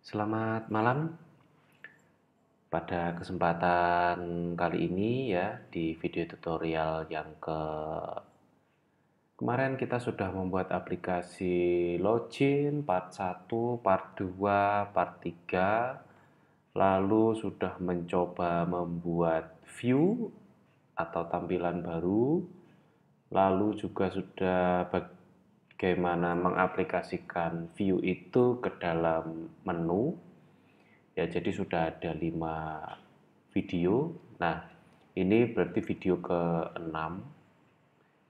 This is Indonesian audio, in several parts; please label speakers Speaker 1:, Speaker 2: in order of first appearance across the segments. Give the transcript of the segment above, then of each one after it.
Speaker 1: Selamat malam. Pada kesempatan kali ini ya di video tutorial yang kemarin kita sudah membuat aplikasi login part 1, part 2, part 3, lalu sudah mencoba membuat view atau tampilan baru, lalu juga sudah bagaimana mengaplikasikan view itu ke dalam menu. Ya, jadi sudah ada 5 video. Nah, ini berarti video ke-6.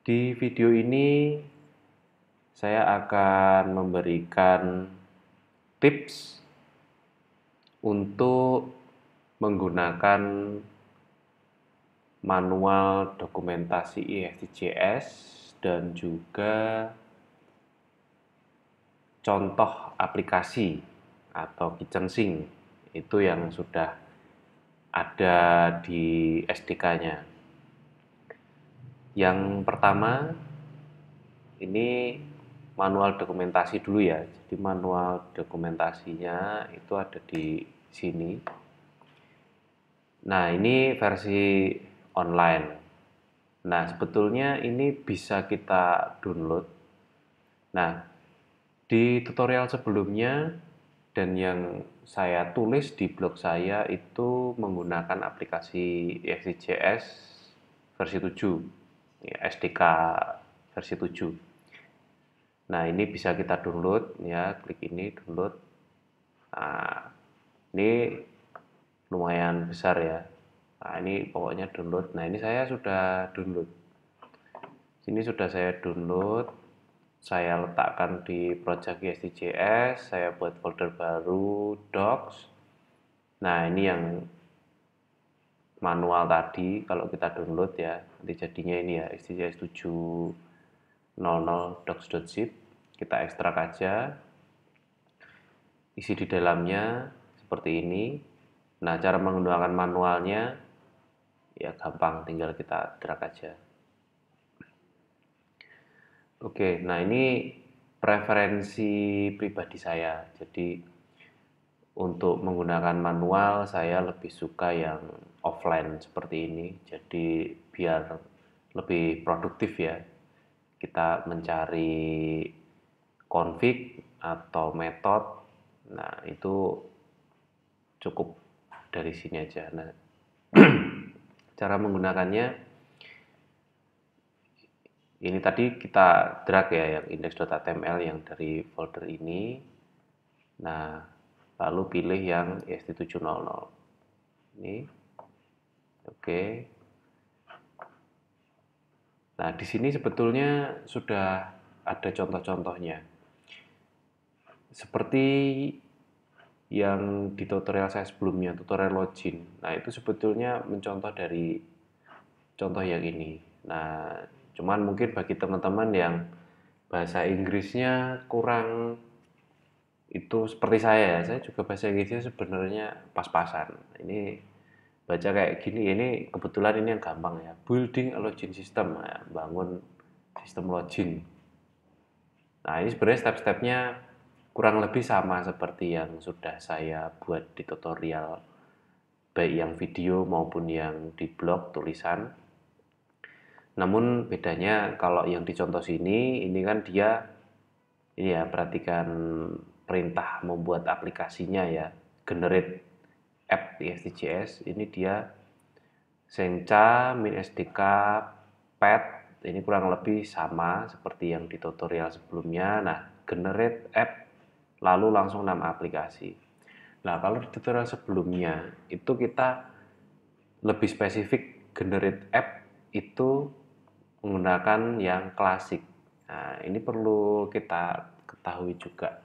Speaker 1: Di video ini saya akan memberikan tips untuk menggunakan manual dokumentasi EXTJS dan juga contoh aplikasi atau kitchen sink itu yang sudah ada di SDK-nya. Yang pertama, ini manual dokumentasi dulu ya. Jadi manual dokumentasinya itu ada di sini. Nah, ini versi online. Nah, sebetulnya ini bisa kita download. Nah, di tutorial sebelumnya dan yang saya tulis di blog saya itu menggunakan aplikasi EXTJS versi 7, ya, SDK versi 7. Nah, ini bisa kita download ya, klik ini download. Nah, ini lumayan besar ya. Nah, ini pokoknya download. Nah, ini saya sudah download. Sini sudah saya download. Saya letakkan di project EXTJS, saya buat folder baru, docs. Nah, ini yang manual tadi, kalau kita download ya, nanti jadinya ini ya, EXTJS 700 docs.zip. Kita ekstrak aja, isi di dalamnya seperti ini. Nah, cara menggunakan manualnya ya gampang, tinggal kita drag aja. Oke, nah ini preferensi pribadi saya. Jadi untuk menggunakan manual saya lebih suka yang offline seperti ini. Jadi biar lebih produktif ya. Kita mencari config atau metode. Nah, itu cukup dari sini aja. Nah, cara menggunakannya ini tadi kita drag ya yang index.html yang dari folder ini. Nah, lalu pilih yang EXT700. Ini. Oke. Nah, di sini sebetulnya sudah ada contoh-contohnya. Seperti yang di tutorial saya sebelumnya, tutorial login. Nah, itu sebetulnya mencontoh dari contoh yang ini. Nah, cuman mungkin bagi teman-teman yang bahasa Inggrisnya kurang, itu seperti saya juga bahasa Inggrisnya sebenarnya pas-pasan. Ini baca kayak gini, ini kebetulan ini yang gampang ya. Building a login system, nah, bangun sistem login. Nah, ini sebenarnya step-stepnya kurang lebih sama seperti yang sudah saya buat di tutorial, baik yang video maupun yang di blog tulisan. Namun bedanya kalau yang dicontoh sini, ini kan dia, ini ya, perhatikan perintah membuat aplikasinya ya, generate app di STJS, ini dia sencha min sdk pet, ini kurang lebih sama seperti yang di tutorial sebelumnya. Nah, generate app, lalu langsung nama aplikasi. Nah, kalau di tutorial sebelumnya, itu kita lebih spesifik generate app itu menggunakan yang klasik. Nah, ini perlu kita ketahui juga.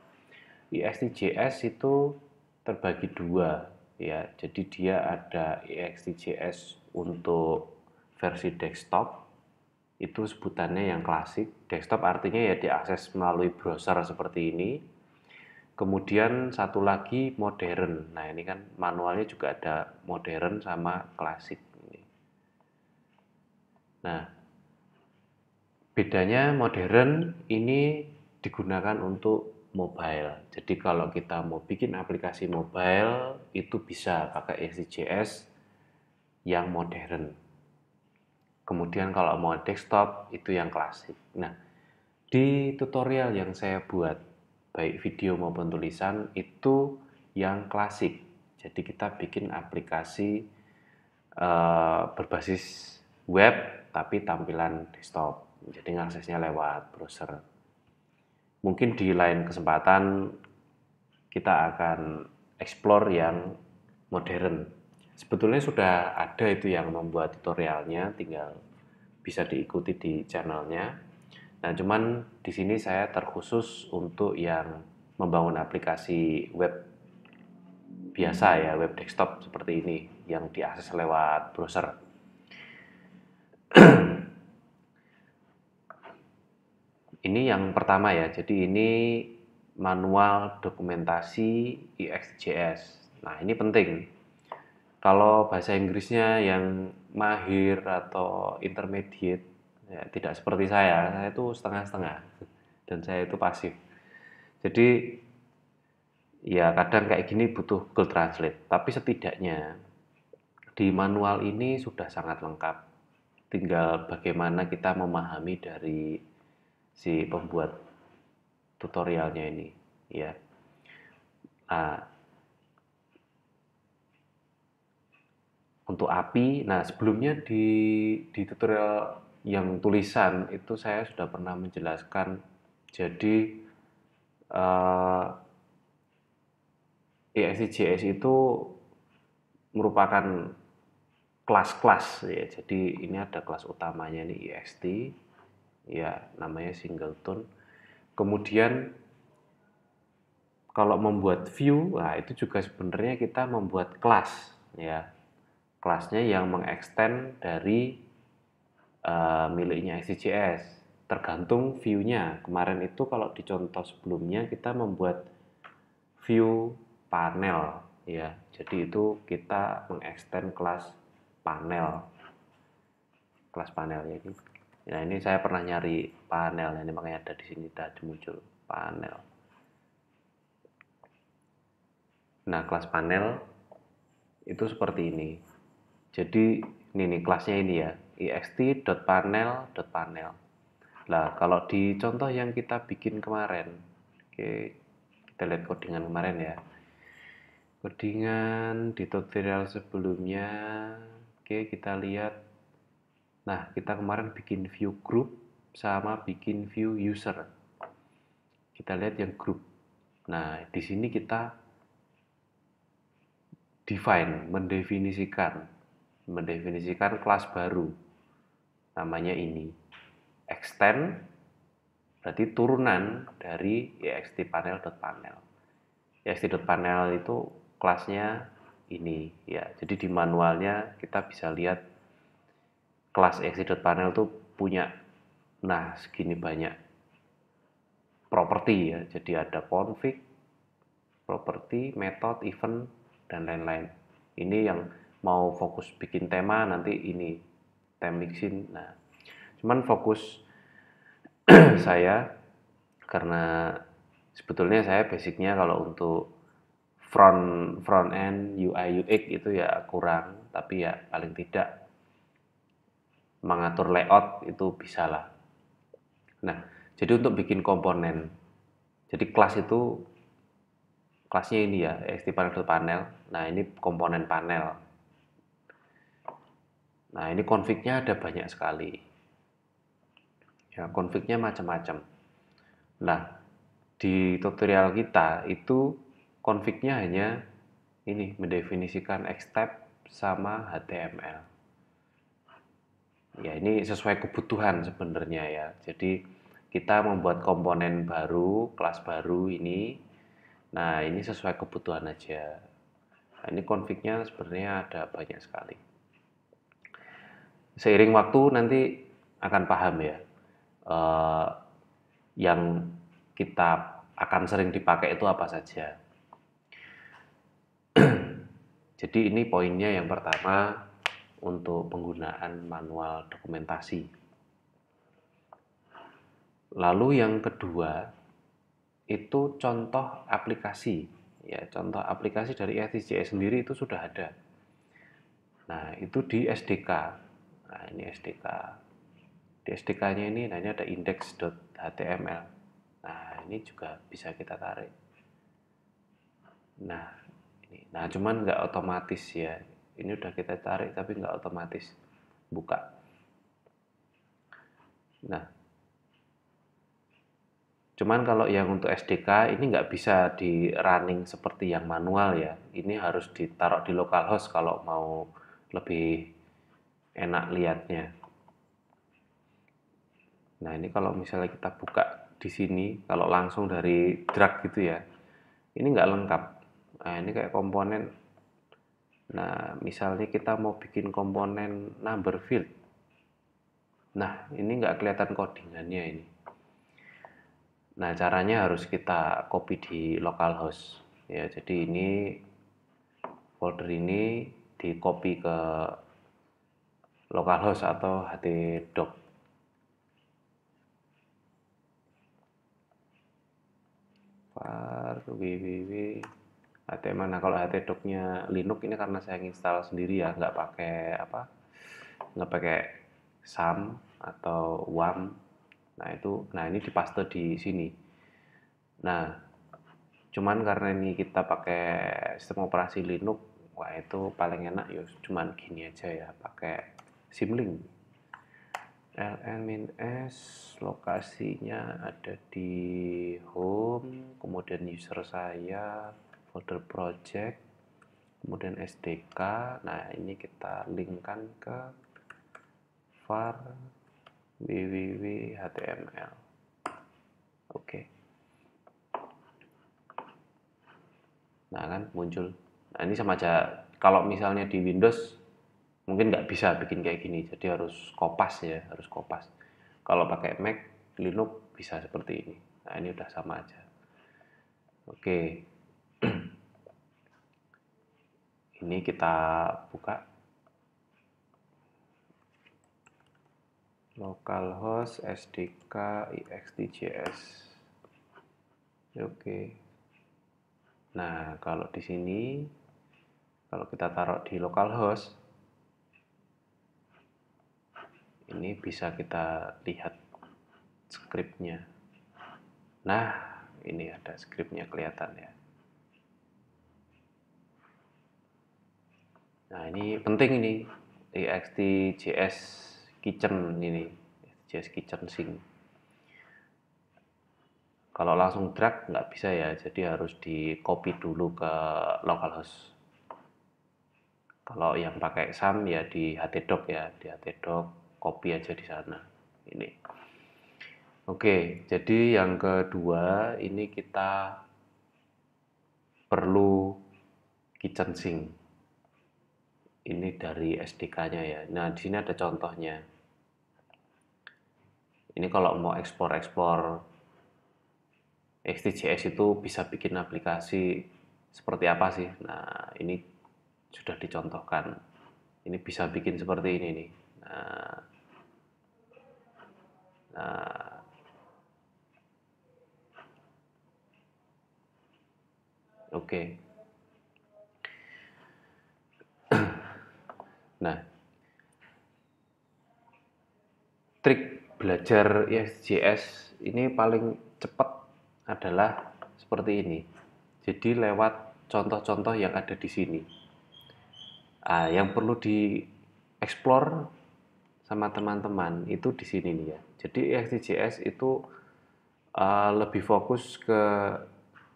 Speaker 1: EXTJS itu terbagi dua ya. Jadi dia ada EXTJS untuk versi desktop, itu sebutannya yang klasik. Desktop artinya ya diakses melalui browser seperti ini. Kemudian satu lagi modern. Nah, ini kan manualnya juga ada modern sama klasik. Nah, bedanya modern ini digunakan untuk mobile. Jadi kalau kita mau bikin aplikasi mobile itu bisa pakai ExtJS yang modern. Kemudian kalau mau desktop itu yang klasik. Nah, di tutorial yang saya buat baik video maupun tulisan itu yang klasik. Jadi kita bikin aplikasi berbasis web tapi tampilan desktop. Jadi aksesnya lewat browser. Mungkin di lain kesempatan kita akan explore yang modern. Sebetulnya sudah ada itu yang membuat tutorialnya, tinggal bisa diikuti di channelnya. Nah, cuman di sini saya terkhusus untuk yang membangun aplikasi web biasa ya, web desktop seperti ini yang diakses lewat browser. Ini yang pertama ya, jadi ini manual dokumentasi ExtJS. Nah, ini penting. Kalau bahasa Inggrisnya yang mahir atau intermediate, ya tidak seperti saya itu setengah-setengah dan saya itu pasif. Jadi ya kadang kayak gini butuh Google Translate, tapi setidaknya di manual ini sudah sangat lengkap. Tinggal bagaimana kita memahami dari si pembuat tutorialnya ini, ya. Nah, untuk API, nah sebelumnya di tutorial yang tulisan itu saya sudah pernah menjelaskan. Jadi ExtJS itu merupakan kelas-kelas ya. Jadi ini ada kelas utamanya nih ext, ya namanya singleton. Kemudian kalau membuat view, nah itu juga sebenarnya kita membuat kelas ya. Kelasnya yang mengextend dari miliknya ExtJS. Tergantung view-nya. Kemarin itu kalau di contoh sebelumnya kita membuat view panel ya. Jadi itu kita mengextend kelas panel. Kelas panelnya ini. Nah, ini saya pernah nyari panel, ini makanya ada di sini tadi muncul panel. Nah, kelas panel itu seperti ini. Jadi ini nih kelasnya ini ya, ext.panel.panel. Nah, kalau di contoh yang kita bikin kemarin, oke, kita lihat codingan kemarin ya. Codingan di tutorial sebelumnya, oke, kita lihat. Nah, kita kemarin bikin view group sama bikin view user. Kita lihat yang group. Nah, di sini kita mendefinisikan kelas baru. Namanya ini. Extend berarti turunan dari ext.panel.panel. ext.panel itu kelasnya ini ya. Jadi di manualnya kita bisa lihat kelas ext.panel itu punya segini banyak properti ya. Jadi ada config, properti, method, event, dan lain-lain. Ini yang mau fokus bikin tema nanti ini theme mixin. Nah, cuman fokus saya karena sebetulnya saya basicnya kalau untuk front end UI UX itu ya kurang, tapi ya paling tidak mengatur layout itu bisa lah. Nah, jadi untuk bikin komponen, jadi kelasnya ini ya, ext.panel. Nah, ini komponen panel. Nah, ini config-nya ada banyak sekali. Ya, config-nya macam-macam. Nah, di tutorial kita itu config-nya hanya ini, mendefinisikan Xtype sama HTML. Ya, ini sesuai kebutuhan sebenarnya ya. Jadi, kita membuat komponen baru, kelas baru ini. Nah, ini sesuai kebutuhan aja. Nah, ini config-nya sebenarnya ada banyak sekali. Seiring waktu nanti akan paham ya. Yang kita akan sering dipakai itu apa saja. Jadi ini poinnya yang pertama untuk penggunaan manual dokumentasi. Lalu yang kedua, itu contoh aplikasi. Ya, contoh aplikasi dari ExtJS sendiri itu sudah ada. Nah, itu di SDK. Nah, ini SDK. Di SDK-nya ini, nah ini ada index.html. Nah, ini juga bisa kita tarik. Nah, ini. Nah, cuman nggak otomatis ya. Ini udah kita tarik tapi nggak otomatis buka. Nah, cuman kalau yang untuk SDK ini nggak bisa di running seperti yang manual ya. Ini harus ditaruh di localhost kalau mau lebih enak lihatnya. Nah, ini kalau misalnya kita buka di sini, kalau langsung dari drag gitu ya, ini nggak lengkap. Nah, ini kayak komponen. Nah, misalnya kita mau bikin komponen number field. Nah, ini nggak kelihatan codingannya ini. Nah, caranya harus kita copy di localhost. Ya, jadi ini folder ini di copy ke localhost atau htdoc. var www html. Nah, kalau htdoc-nya Linux ini karena saya install sendiri ya, nggak pakai apa, nggak pakai SAM atau WAM. Nah itu, nah ini dipaste di sini. Nah, cuman karena ini kita pakai sistem operasi Linux, wah itu paling enak ya cuman gini aja ya, pakai Symlink. ln-s lokasinya ada di home, kemudian user saya, folder project, kemudian SDK. Nah ini kita linkkan ke var www html. Oke. Nah kan muncul. Nah ini sama aja, kalau misalnya di Windows mungkin nggak bisa bikin kayak gini, jadi harus kopas ya, harus kopas. Kalau pakai Mac, Linux bisa seperti ini. Nah ini udah sama aja. Oke, ini kita buka localhost SDK ExtJS. Oke. Nah kalau di sini, kalau kita taruh di localhost, ini bisa kita lihat scriptnya. Nah, ini ada scriptnya kelihatan ya. Nah, ini penting ini, ExtJS Kitchen ini, ExtJS Kitchen Sink. Kalau langsung drag nggak bisa ya, jadi harus di copy dulu ke localhost. Kalau yang pakai SAM ya di htdoc ya, di htdoc copy aja di sana. Ini. Oke, jadi yang kedua ini kita perlu kitchen sink. Ini dari SDK-nya ya. Nah, di sini ada contohnya. Ini kalau mau ekspor-ekspor ExtJS itu bisa bikin aplikasi seperti apa sih? Nah, ini sudah dicontohkan. Ini bisa bikin seperti ini nih. Nah, nah oke. Nah, trik belajar ExtJS ini paling cepat adalah seperti ini. Jadi lewat contoh-contoh yang ada di sini. Yang perlu dieksplor sama teman-teman itu di sini nih ya. Jadi ExtJS itu lebih fokus ke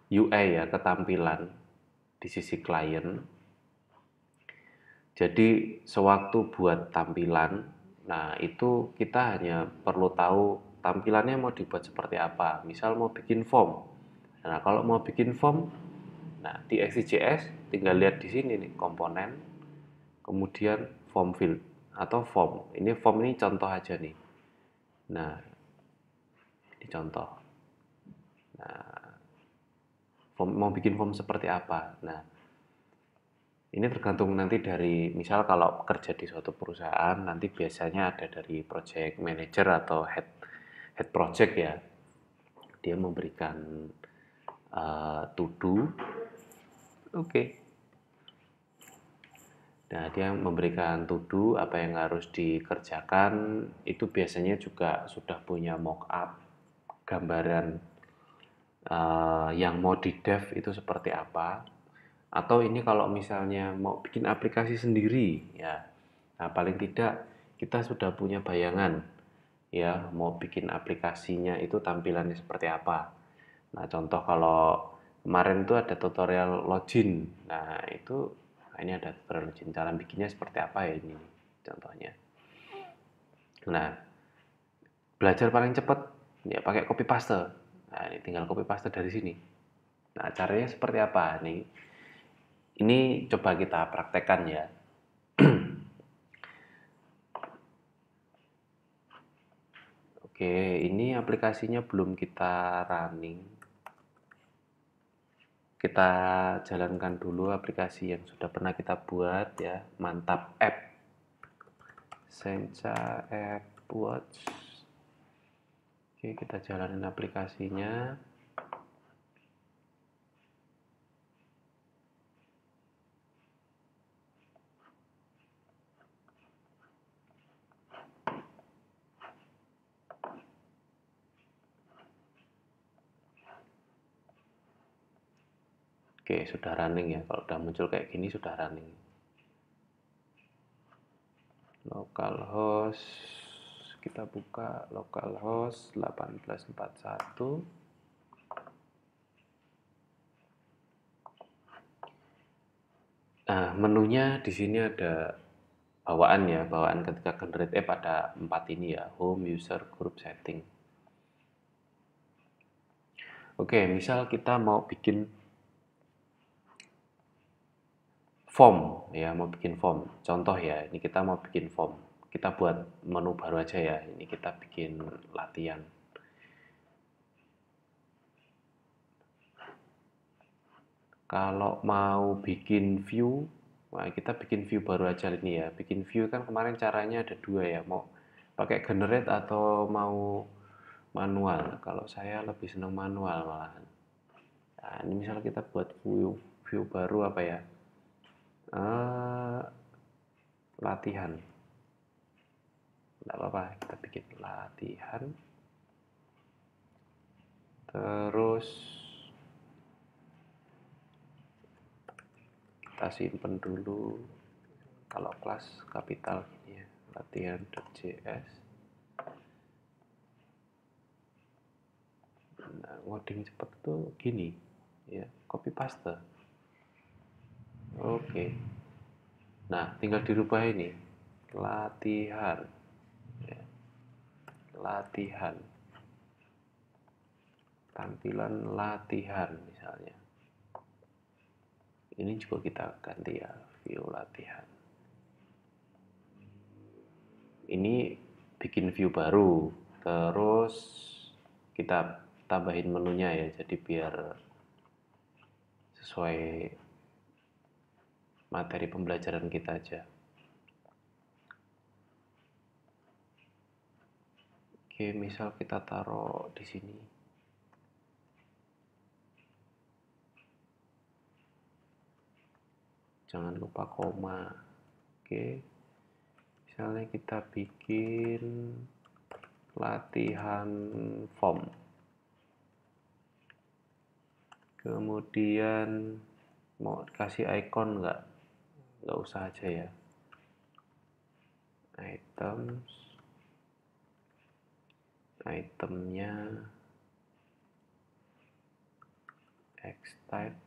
Speaker 1: UI ya, ketampilan di sisi klien. Jadi sewaktu buat tampilan, nah itu kita hanya perlu tahu tampilannya mau dibuat seperti apa. Misal mau bikin form. Nah, kalau mau bikin form, nah di ExtJS tinggal lihat di sini nih komponen, kemudian form field atau form. Ini form ini contoh aja nih. Nah, ini contoh. Nah, form, mau bikin form seperti apa? Nah, ini tergantung nanti dari, misal kalau kerja di suatu perusahaan, nanti biasanya ada dari project manager atau head project ya. Dia memberikan to do. Oke. Nah, dia memberikan to do apa yang harus dikerjakan, itu biasanya juga sudah punya mockup gambaran yang mau di dev itu seperti apa. Atau ini kalau misalnya mau bikin aplikasi sendiri ya. Nah, paling tidak kita sudah punya bayangan ya mau bikin aplikasinya itu tampilannya seperti apa. Nah, contoh kalau kemarin itu ada tutorial login. Nah, ini ada tutorial login. Cara bikinnya seperti apa ya ini contohnya. Nah, belajar paling cepat ya pakai copy paste. Nah, ini tinggal copy paste dari sini. Nah, caranya seperti apa nih? Ini coba kita praktekkan ya. Oke, ini aplikasinya belum kita running. Kita jalankan dulu aplikasi yang sudah pernah kita buat ya. Mantap app. Sencha App Watch. Oke, kita jalanin aplikasinya. Oke, sudah running ya. Kalau udah muncul kayak gini sudah running. Localhost, kita buka localhost 1841. Nah, menunya di sini ada bawaan ya, bawaan ketika generate app ada 4 ini ya, home, user, group, setting. Oke, misal kita mau bikin form ya, mau bikin form. Contoh ya, ini kita mau bikin form. Kita buat menu baru aja ya. Ini kita bikin latihan. Kalau mau bikin view, nah kita bikin view baru aja ini ya. Bikin view kan kemarin caranya ada dua ya. Mau pakai generate atau mau manual. Kalau saya lebih senang manual malahan. Nah, ini misalnya kita buat view baru apa ya? Latihan. Tidak apa-apa, kita bikin latihan. Terus kita simpen dulu. Kalau kelas kapital gini ya, latihan.js. Nah, ngoding cepet tuh gini ya, copy paste. Oke. Nah, tinggal dirubah ini. Latihan. Ya. Latihan. Tampilan latihan misalnya. Ini juga kita ganti ya, view latihan. Ini bikin view baru. Terus kita tambahin menunya ya, jadi biar sesuai materi pembelajaran kita aja. Oke, misal kita taruh di sini. Jangan lupa koma. Oke. Misalnya kita bikin latihan form. Kemudian mau kasih icon nggak? Nggak usah aja ya. Items. Itemnya X-type.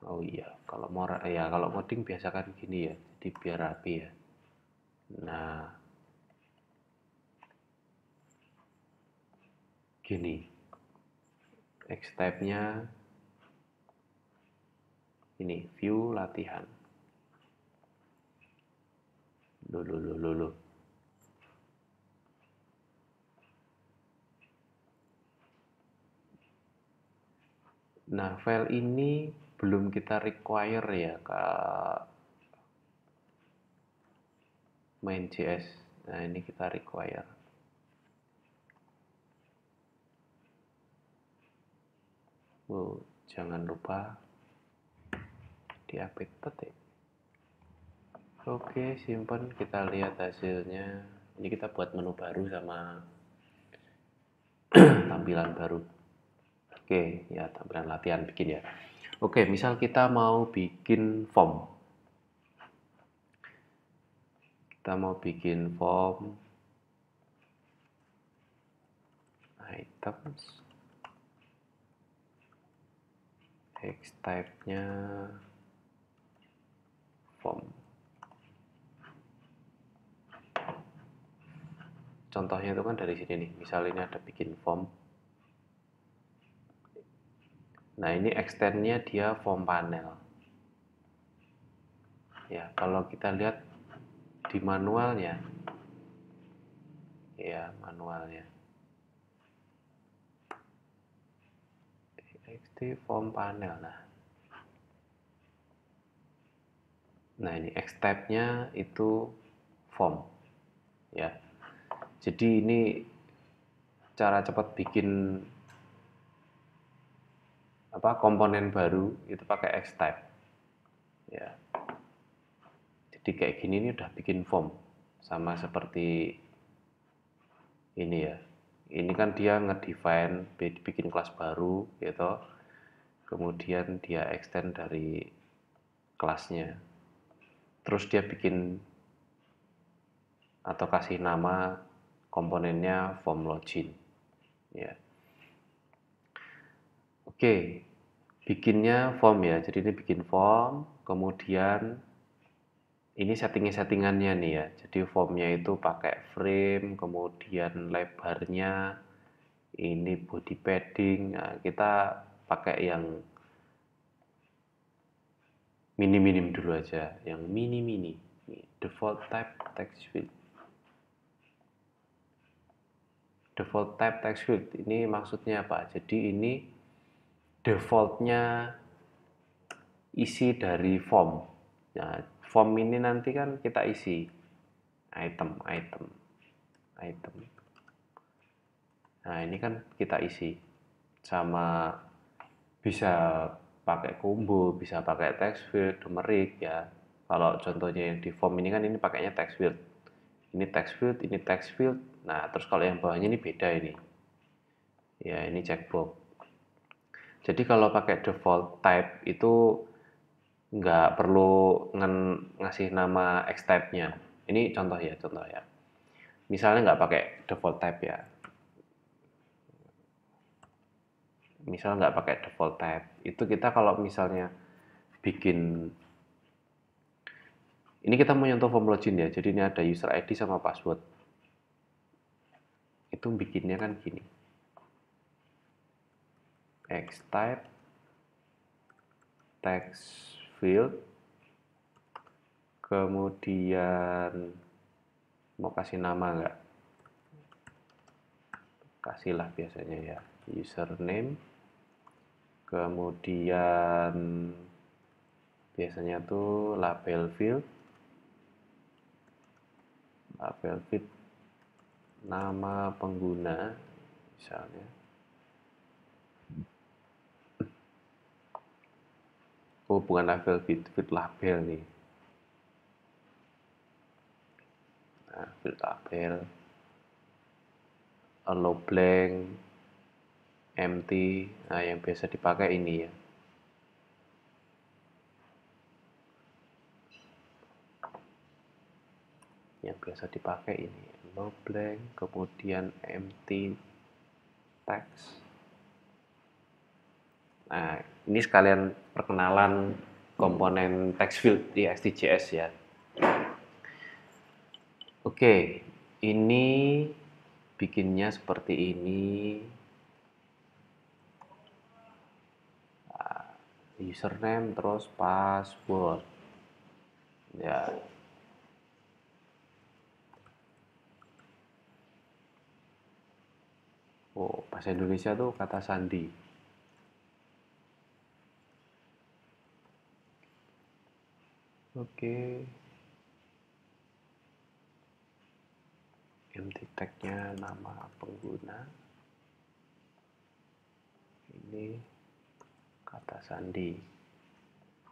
Speaker 1: Oh iya, kalau mau ya kalau coding biasa kan gini ya, jadi biar rapi ya. Nah, gini. X-type-nya ini view latihan. Loh. Nah, file ini belum kita require ya ke main.js. Nah, ini kita require. Jangan lupa di-update petik. Oke, simpan, kita lihat hasilnya. Ini kita buat menu baru sama tampilan baru. Oke, ya tampilan latihan bikin ya. Oke, misal kita mau bikin form. Kita mau bikin form items, text type-nya form. Contohnya itu kan dari sini nih, misal ini ada bikin form. Nah, ini extend-nya dia form panel. Ya, kalau kita lihat di manualnya, ya manualnya, txt form panel. Nah ini X type-nya itu form, ya. Jadi ini cara cepat bikin komponen baru itu pakai X type, ya. Jadi kayak gini ini udah bikin form, sama seperti ini ya. Ini kan dia ngedefine bikin kelas baru gitu, kemudian dia extend dari kelasnya, terus dia bikin atau kasih nama komponennya form login, ya. Oke, bikinnya form ya. Jadi ini bikin form, kemudian ini settingannya nih ya. Jadi formnya itu pakai frame, kemudian lebarnya, ini body padding. Nah, kita pakai yang minim dulu aja, yang mini. Default type text field. Default type text field ini maksudnya apa? Jadi ini defaultnya isi dari form. Nah, form ini nanti kan kita isi item. Nah, ini kan kita isi sama, bisa pakai combo, bisa pakai text field, numeric ya. Kalau contohnya yang di form ini kan ini pakainya text field. Ini text field, ini text field. Nah, terus kalau yang bawahnya ini beda ini. Ya, ini checkbox. Jadi kalau pakai default type itu nggak perlu ngasih nama X type-nya. Ini contoh ya. Misalnya nggak pakai default type ya. Misal nggak pakai default type, itu kita kalau misalnya bikin, ini kita mau nyentuh form login ya, jadi ini ada user ID sama password. Itu bikinnya kan gini. X type text field, kemudian mau kasih nama nggak? Kasihlah biasanya ya, username, kemudian biasanya tuh label field, nama pengguna misalnya. Oh, bukan label field label nih. Nah, field label, allow blank, empty. Nah, yang biasa dipakai ini ya. Yang biasa dipakai ini, allow blank, kemudian empty text. Nah, ini sekalian perkenalan komponen text field di XTJS ya. Oke, ini bikinnya seperti ini. Username terus password. Ya. Oh, bahasa Indonesia tuh kata sandi. Oke. Empty tag-nya nama pengguna. Ini kata sandi.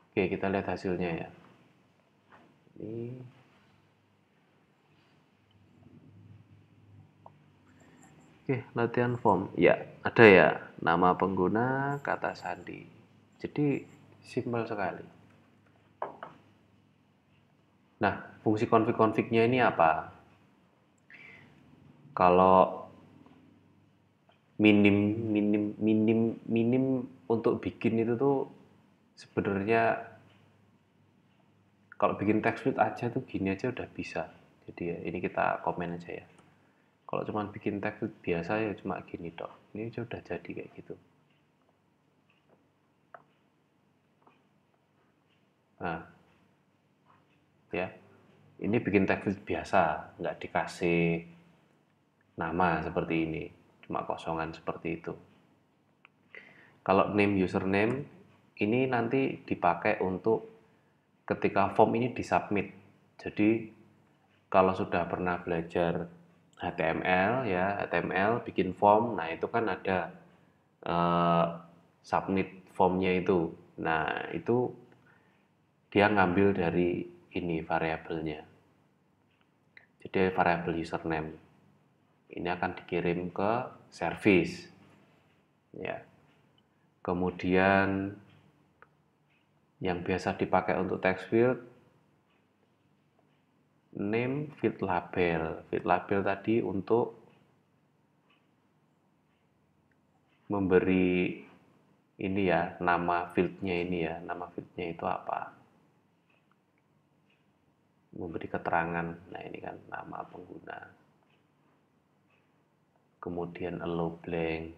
Speaker 1: Oke, kita lihat hasilnya ya. Ini oke, latihan form. Ya, ada ya. Nama pengguna, kata sandi. Jadi simpel sekali. Nah, fungsi config-config-nya ini apa? Kalau minim untuk bikin itu tuh sebenarnya kalau bikin text field aja tuh gini aja udah bisa. Jadi ya ini kita komen aja ya. Kalau cuma bikin text field biasa ya cuma gini dok. Ini aja udah jadi kayak gitu. Nah, ya ini bikin text field biasa, nggak dikasih nama seperti ini, cuma kosongan seperti itu. Kalau name username ini nanti dipakai untuk ketika form ini disubmit. Jadi kalau sudah pernah belajar HTML ya, HTML bikin form, nah itu kan ada eh, submit formnya itu. Nah itu dia ngambil dari ini variabelnya. Jadi variabel username ini akan dikirim ke service ya. Kemudian yang biasa dipakai untuk text field name field label. Field label tadi untuk memberi ini ya, nama fieldnya ini ya, nama fieldnya itu apa? Memberi keterangan. Nah, ini kan nama pengguna. Kemudian allow blank.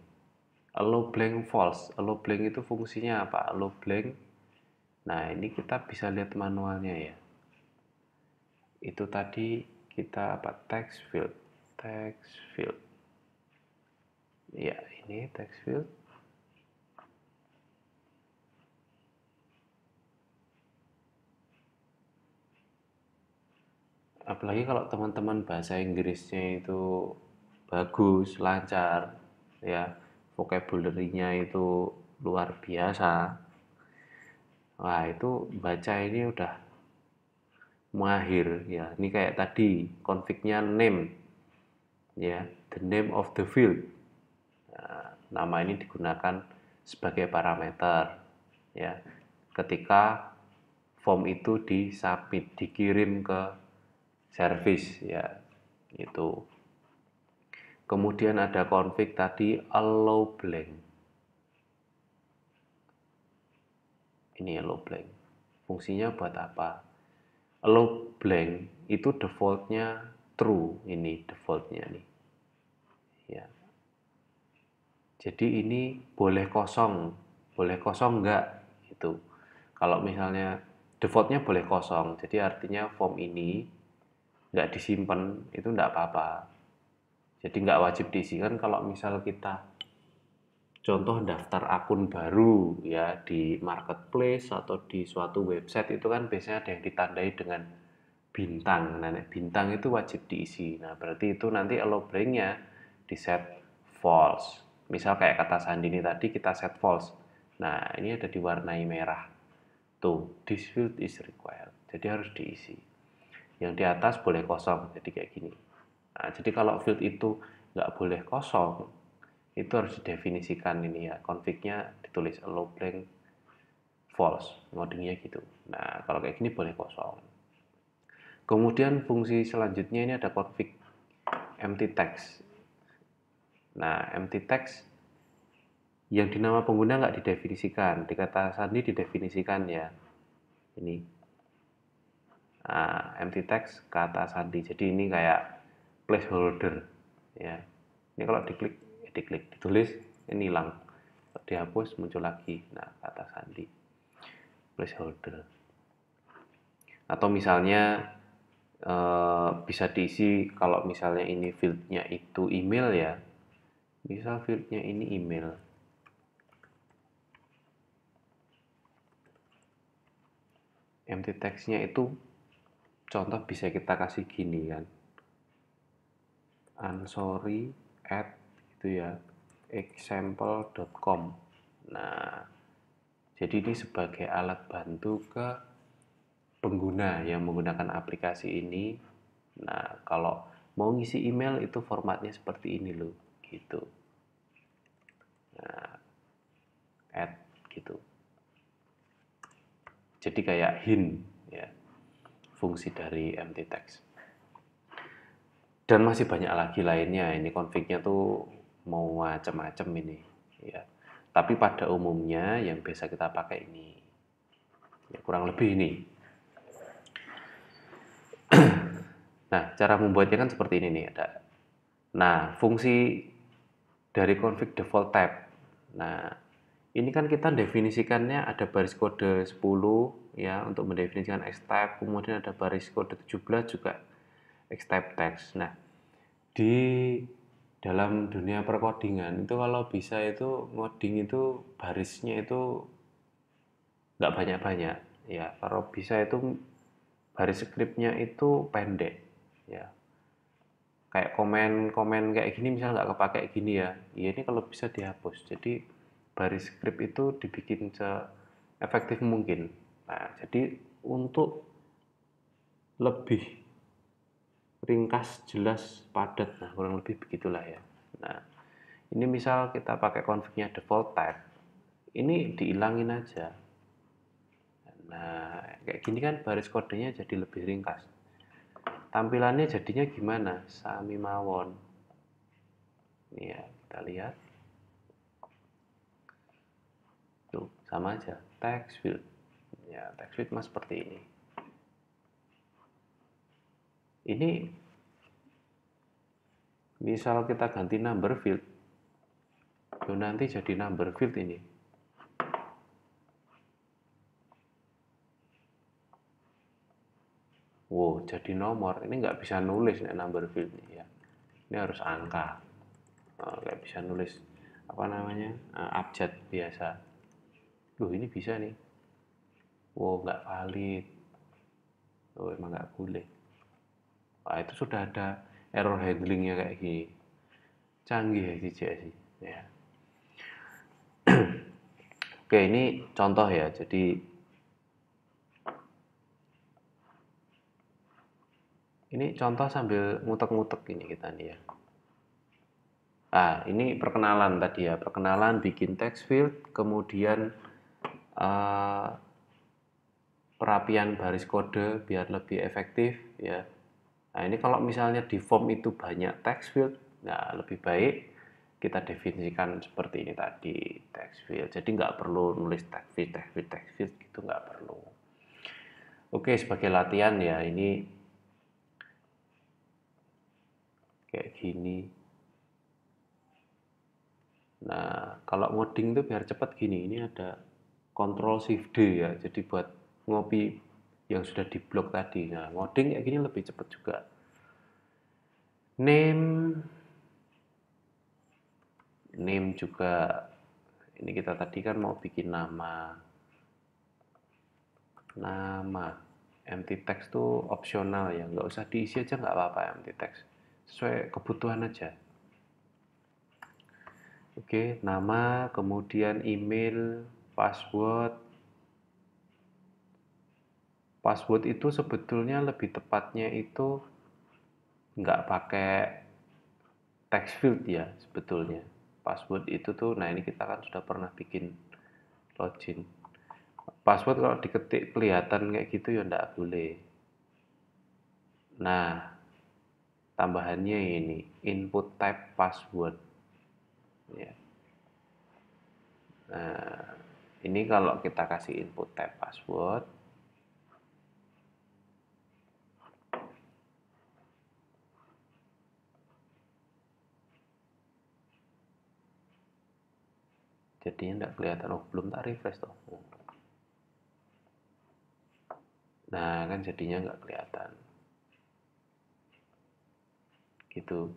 Speaker 1: Allow blank false. Allow blank itu fungsinya apa? Allow blank. Nah, ini kita bisa lihat manualnya ya. Itu tadi kita apa? Text field. Text field. Ya, ini text field. Apalagi kalau teman-teman bahasa Inggrisnya itu bagus, lancar, ya, vocabulary-nya itu luar biasa. Wah, itu baca ini udah mahir ya. Ini kayak tadi config-nya name ya, the name of the field. Nah, nama ini digunakan sebagai parameter ya. Ketika form itu disubmit, dikirim ke service ya. Itu. Kemudian ada config tadi allow blank. Ini allow blank. Fungsinya buat apa? Allow blank itu defaultnya true. Ini defaultnya nih. Ya. Jadi ini boleh kosong enggak? Itu. Kalau misalnya defaultnya boleh kosong, jadi artinya form ini nggak disimpan itu nggak apa-apa. Jadi nggak wajib diisi kan kalau misal kita contoh daftar akun baru ya di marketplace atau di suatu website itu kan biasanya ada yang ditandai dengan bintang. Nah, bintang itu wajib diisi. Nah, berarti itu nanti allow blank-nya di set false. Misal kayak kata sandi ini tadi kita set false. Nah, ini ada diwarnai merah. Tuh, this field is required. Jadi harus diisi. Yang di atas boleh kosong, jadi kayak gini. Nah, jadi kalau field itu nggak boleh kosong, itu harus didefinisikan ini ya. Config-nya ditulis allow blank false, ngodingnya gitu. Nah, kalau kayak gini boleh kosong. Kemudian fungsi selanjutnya ini ada config empty text. Nah, empty text yang di nama pengguna nggak didefinisikan, di kata sandi didefinisikan ya. Ini empty text kata sandi. Jadi ini kayak placeholder ya. Ini kalau diklik, ditulis, ini hilang. Kalau dihapus muncul lagi. Nah, kata sandi placeholder. Atau misalnya bisa diisi kalau misalnya ini fieldnya itu email ya, misal fieldnya ini email, empty textnya itu contoh bisa kita kasih gini kan, ansori at itu ya example.com. Nah Jadi ini sebagai alat bantu ke pengguna yang menggunakan aplikasi ini. Nah, kalau mau ngisi email itu formatnya seperti ini loh, gitu. Nah, add gitu. Jadi kayak hint ya, fungsi dari empty text. Dan masih banyak lagi lainnya. Ini config-nya tuh mau macam-macam ini ya. Tapi pada umumnya yang biasa kita pakai ini. Ya, kurang lebih ini. Nah, cara membuatnya kan seperti ini nih, ada. Nah, fungsi dari config default type. Nah, ini kan kita definisikannya ada baris kode 10 ya untuk mendefinisikan X-type, kemudian ada baris kode 17 juga X-type text. Nah, di dalam dunia perkodingan itu kalau bisa itu ngoding itu barisnya itu nggak banyak-banyak ya. Kalau bisa itu baris scriptnya itu pendek ya. Kayak komen-komen kayak gini misalnya nggak kepake gini ya, ini kalau bisa dihapus. Jadi baris script itu dibikin se-efektif mungkin. Nah, jadi untuk lebih ringkas, jelas, padat, nah kurang lebih begitulah ya. Nah, ini misal kita pakai config-nya default type, ini dihilangin aja. Nah, kayak gini kan baris kodenya jadi lebih ringkas. Tampilannya jadinya gimana? Sami mawon. Ini ya, kita lihat. Tuh, sama aja. Text field. Ya, text field mas seperti ini. Ini misal kita ganti number field. Tuh, nanti jadi number field ini. Wow, jadi nomor. Ini nggak bisa nulis nih number field nih ya. Ini harus angka. Nggak bisa nulis apa namanya abjad biasa. Loh, ini bisa nih. Wow, nggak valid. Oh, emang nggak boleh. Wah, itu sudah ada error handlingnya kayak gini. Canggih ya sih. Ya. Oke, ini contoh ya. Jadi ini contoh sambil ngutek-ngutek ini kita nih ya. Nah, ini perkenalan tadi ya. Perkenalan bikin text field, kemudian uh, perapian baris kode biar lebih efektif ya. Nah, ini kalau misalnya di form itu banyak text field, nah lebih baik kita definisikan seperti ini tadi, text field. Jadi nggak perlu nulis text field gitu, nggak perlu. Oke, sebagai latihan ya, ini kayak gini. Nah, kalau ngoding itu biar cepat gini, ini ada Ctrl Shift D ya, jadi buat ngopi yang sudah diblok tadi. Nah, ngoding kayak gini lebih cepat juga. Name juga, ini kita tadi kan mau bikin nama empty text tuh opsional ya, nggak usah diisi aja nggak apa-apa empty text, sesuai kebutuhan aja. Oke, nama, kemudian email, password. Password itu sebetulnya lebih tepatnya itu nggak pakai text field ya sebetulnya. Password itu tuh, nah ini kita kan sudah pernah bikin login. Password kalau diketik kelihatan kayak gitu ya nggak boleh. Nah, tambahannya ini input type password ya. Nah, ini kalau kita kasih input type password, jadinya nggak kelihatan. Oh, belum tak refresh toh. Nah, kan jadinya nggak kelihatan gitu.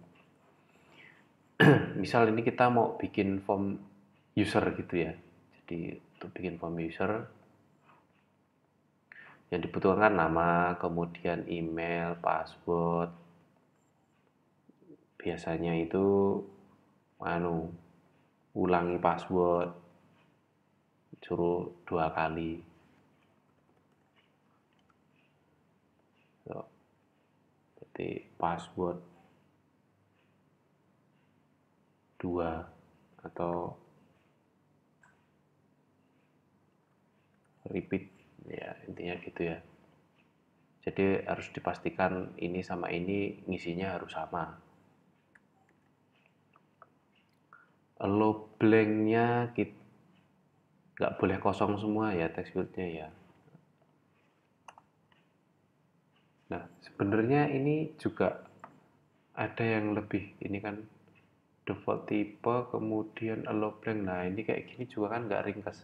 Speaker 1: Misal ini kita mau bikin form user gitu ya, jadi untuk bikin form user yang dibutuhkan nama, kemudian email, password. Biasanya itu ulangi password suruh 2 kali. So, berarti password 2 atau repeat, ya intinya gitu ya. Jadi harus dipastikan ini sama ini ngisinya harus sama. Allow blanknya nggak boleh kosong semua ya text fieldnya ya. Nah sebenarnya ini juga ada yang lebih, ini kan default type kemudian allow blank. Nah ini kayak gini juga kan nggak ringkas.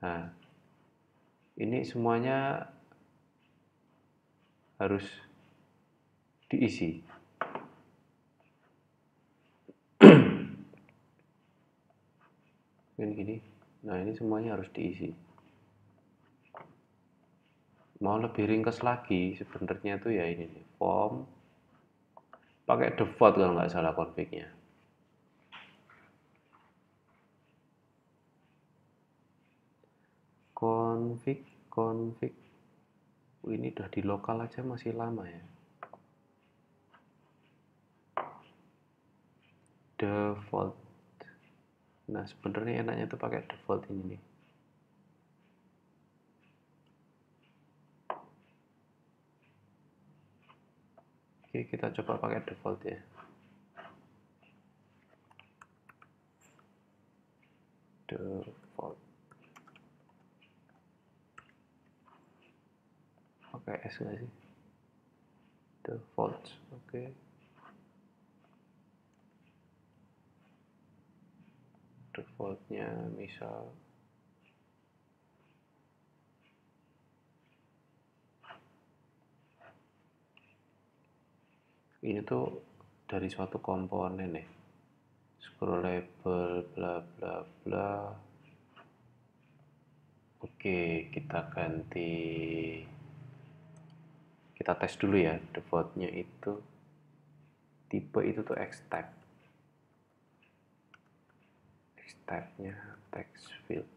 Speaker 1: Nah ini semuanya harus diisi. Gini. Nah ini semuanya harus diisi. Mau lebih ringkas lagi sebenarnya tuh ya ini nih, form pakai default kalau nggak salah config-nya. Config. Ini udah di lokal aja masih lama ya. Default. Nah sebenarnya enaknya tuh pakai default ini nih. Oke, kita coba pakai default ya. Default. Pakai S nggak sih? Default. Oke. Defaultnya misal ini tuh dari suatu komponen nih. Scrollable bla bla bla. Oke, kita ganti. Kita tes dulu ya, defaultnya itu tipe itu tuh X-type. X-type-nya text field.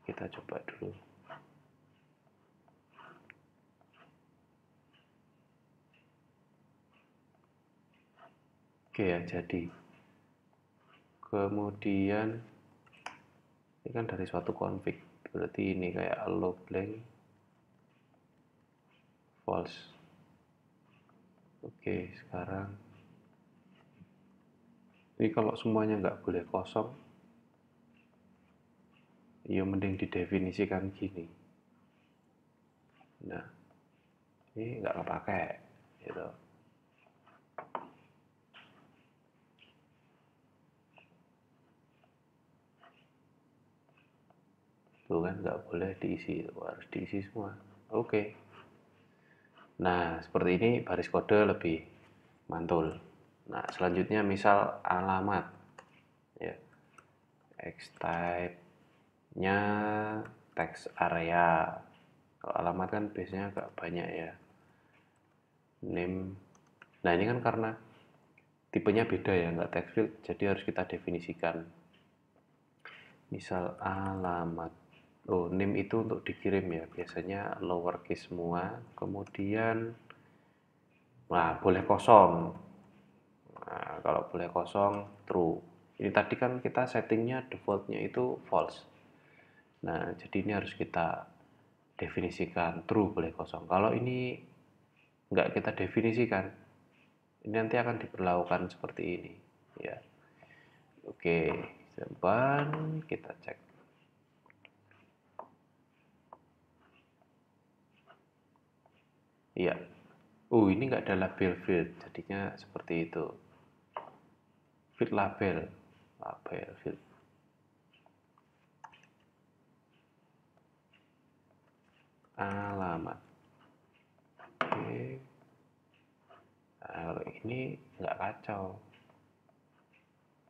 Speaker 1: Kita coba dulu. Oke ya, jadi. Kemudian ini kan dari suatu config. Berarti ini kayak allow blank false. Oke, sekarang ini kalau semuanya nggak boleh kosong, ya mending didefinisikan gini. Nah, ini nggak kepake, gitu. Tuh kan nggak boleh diisi, harus diisi semua. Oke. Nah, seperti ini baris kode lebih mantul. Nah, selanjutnya misal alamat. Ya. X-type-nya text area. Kalau alamat kan biasanya agak banyak ya. Name. Nah, ini kan karena tipenya beda ya, nggak text field, jadi harus kita definisikan. Misal alamat. Oh, name itu untuk dikirim ya, biasanya lowercase semua, kemudian nah boleh kosong. Nah, kalau boleh kosong true. Ini tadi kan kita settingnya defaultnya itu false. Nah, jadi ini harus kita definisikan true boleh kosong. Kalau ini nggak kita definisikan, ini nanti akan diperlakukan seperti ini. Ya, oke, simpan, kita cek. Iya. Ini nggak ada label field, jadinya seperti itu. Field label, field. Alamat. Oke. Nah, kalau ini nggak kacau.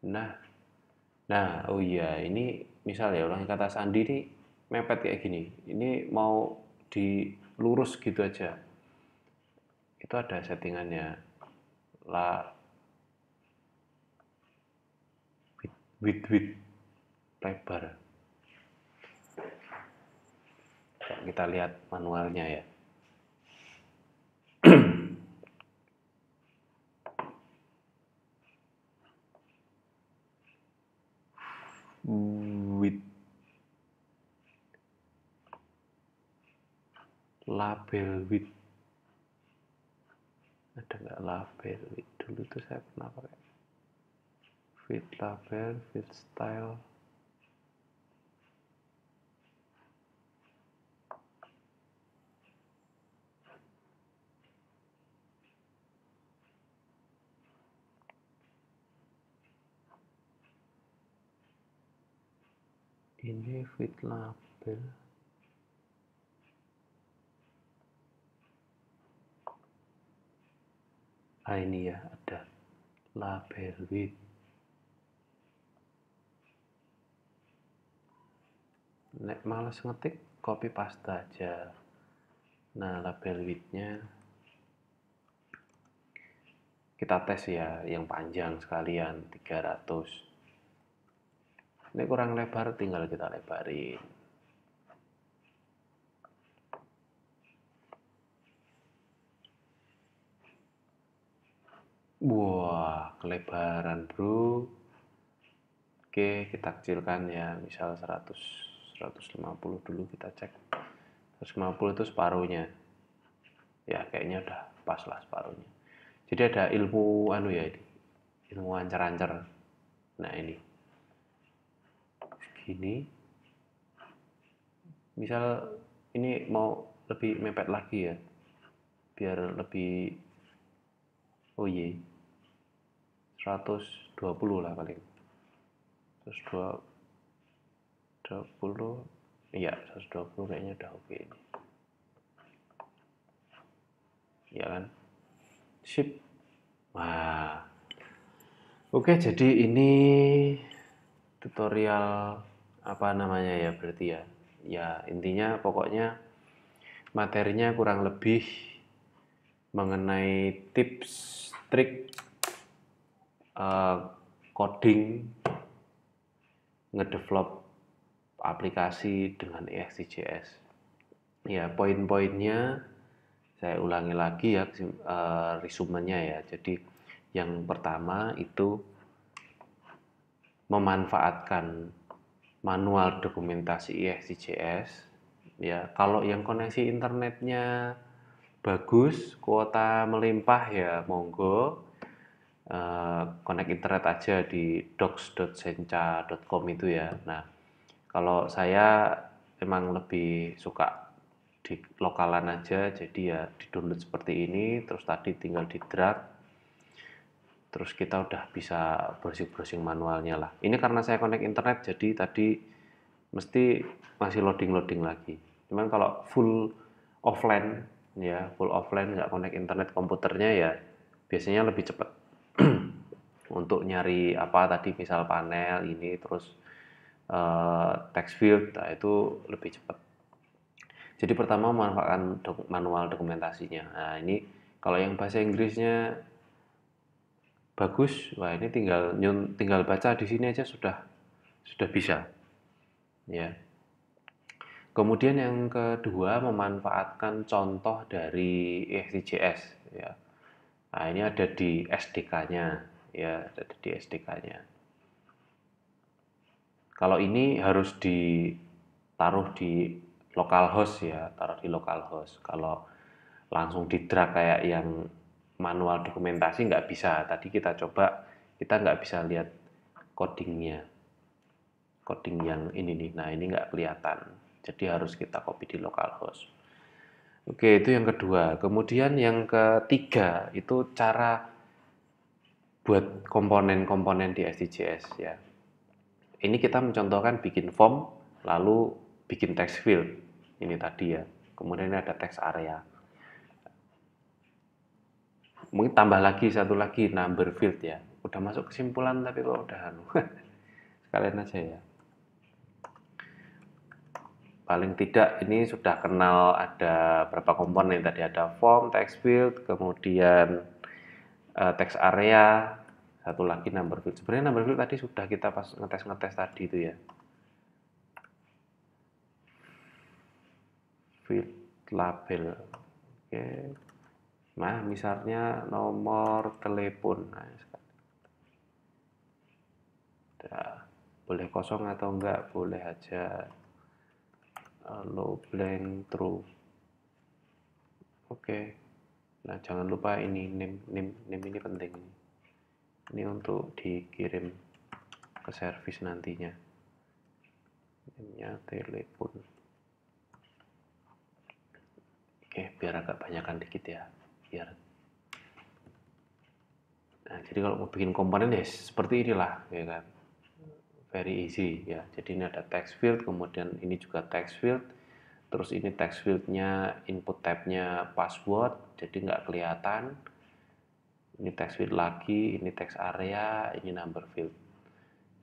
Speaker 1: Nah, oh iya, ini misal ya ulangi kata sandi ini mepet kayak gini. Ini mau dilurus gitu aja. Itu ada settingannya. La width lebar. Kita lihat manualnya ya. Width, label width, ada nggak label width? Dulu tuh saya pernah pakai width label, width style. Ini width label. Ini ya, ada label width. Nek males ngetik, copy paste aja. Nah, label width-nya kita tes ya, yang panjang sekalian 300. Ini kurang lebar, tinggal kita lebarin. Wah, kelebaran bro. Oke, kita kecilkan ya, misal 150 dulu kita cek. 150 itu separuhnya. Ya, kayaknya udah pas lah separuhnya. Jadi ada ilmu ya, ilmu ancer-ancer. Nah, ini. Gini. Misal ini mau lebih mepet lagi ya. Biar lebih 120 lah paling. 120. Iya, 120 kayaknya udah oke ini. Ya kan? Sip. Wah. Oke, jadi ini tutorial apa namanya ya berarti ya. Ya, intinya pokoknya materinya kurang lebih mengenai tips, trik coding, ngedevelop aplikasi dengan EXTJS. Ya, poin-poinnya saya ulangi lagi ya, resumenya ya. Jadi yang pertama itu memanfaatkan manual dokumentasi EXTJS. Ya, kalau yang koneksi internetnya bagus, kuota melimpah ya monggo. Connect internet aja di docs.sencha.com itu ya. Nah, kalau saya emang lebih suka di lokalan aja, jadi ya di download seperti ini, terus tadi tinggal di drag, terus kita udah bisa browsing-browsing manualnya lah. Ini karena saya connect internet, jadi tadi mesti masih loading-loading lagi. Cuman kalau full offline nggak connect internet komputernya ya biasanya lebih cepat. Untuk nyari apa tadi misal panel ini terus text field, nah itu lebih cepat. Jadi pertama memanfaatkan manual dokumentasinya. Nah ini kalau yang bahasa Inggrisnya bagus, wah ini tinggal baca di sini aja sudah bisa. Ya. Kemudian yang kedua memanfaatkan contoh dari EXTJS ya. Nah, ini ada di SDK-nya ya, ada di SDK-nya. Kalau ini harus ditaruh di localhost ya, taruh di localhost. Kalau langsung di drag kayak yang manual dokumentasi nggak bisa. Tadi kita coba, kita nggak bisa lihat codingnya. Coding yang ini nih, nah ini nggak kelihatan. Jadi harus kita copy di localhost. Oke, itu yang kedua. Kemudian yang ketiga, itu cara buat komponen-komponen di SDJS ya. Ini kita mencontohkan bikin form, lalu bikin text field. Ini tadi ya. Kemudian ada text area. Mungkin tambah lagi satu lagi number field ya. Udah masuk kesimpulan tapi kok udah sekalian aja ya. Paling tidak ini sudah kenal ada berapa komponen tadi, ada form, text field, kemudian text area, satu lagi number field. Sebenarnya number field tadi sudah kita pas ngetes tadi itu ya. field label. Oke. Nah, misalnya nomor telepon. Nah, boleh kosong atau enggak, boleh aja low blank true. Oke. Nah, jangan lupa ini name ini penting. Ini untuk dikirim ke servis nantinya. Name-nya telepon. Oke, biar agak banyakan dikit ya. Biar. Nah, jadi kalau mau bikin komponen ya seperti inilah, ya kan. Very easy ya. Jadi ini ada text field, kemudian ini juga text field. Terus ini text fieldnya input tabnya password, jadi nggak kelihatan. Ini text field lagi, ini text area, ini number field.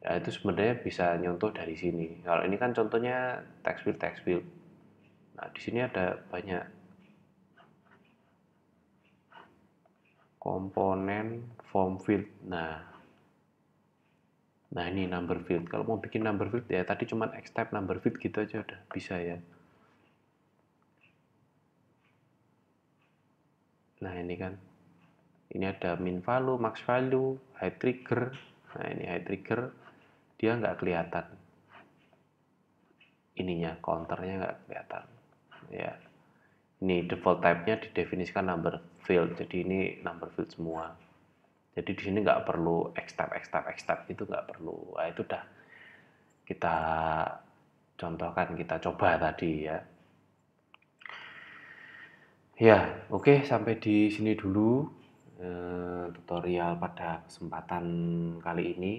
Speaker 1: Ya itu sebenarnya bisa nyontoh dari sini. Kalau ini kan contohnya text field. Nah di sini ada banyak komponen form field. Nah ini number field. Kalau mau bikin number field ya tadi cuma X-type number field gitu aja udah bisa ya. Nah ini kan. Ini ada min value, max value, high trigger. Nah ini high trigger dia nggak kelihatan. Ininya counternya nggak kelihatan. Ya. Ini default type-nya didefinisikan number field. Jadi ini number field semua. Jadi di sini nggak perlu X-type itu nggak perlu. Nah, itu udah kita contohkan, kita coba tadi ya. Ya, oke, sampai di sini dulu tutorial pada kesempatan kali ini.